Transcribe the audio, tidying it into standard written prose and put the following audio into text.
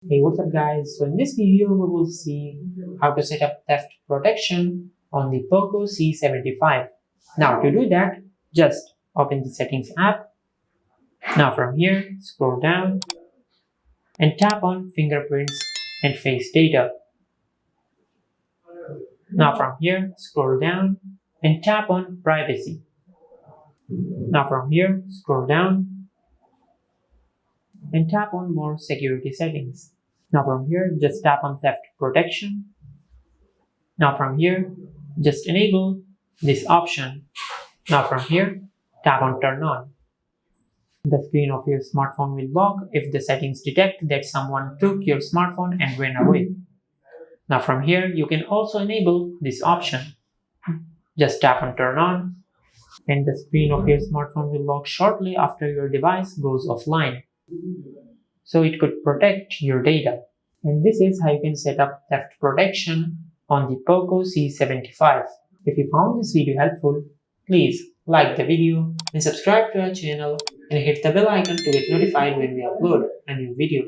Hey, what's up guys? So in this video we will see how to set up theft protection on the Poco C75. Now to do that, just open the settings app. Now from here, scroll down and tap on fingerprints and face data. Now from here, scroll down and tap on privacy. Now from here, scroll down and tap on more security settings. Now from here, just tap on theft protection. Now from here, just enable this option. Now from here, tap on turn on. The screen of your smartphone will lock if the settings detect that someone took your smartphone and ran away. Now from here, you can also enable this option. Just tap on turn on and the screen of your smartphone will lock shortly after your device goes offline. So it could protect your data. And this is how you can set up theft protection on the Poco C75. If you found this video helpful, please like the video and subscribe to our channel and hit the bell icon to get notified when we upload a new video.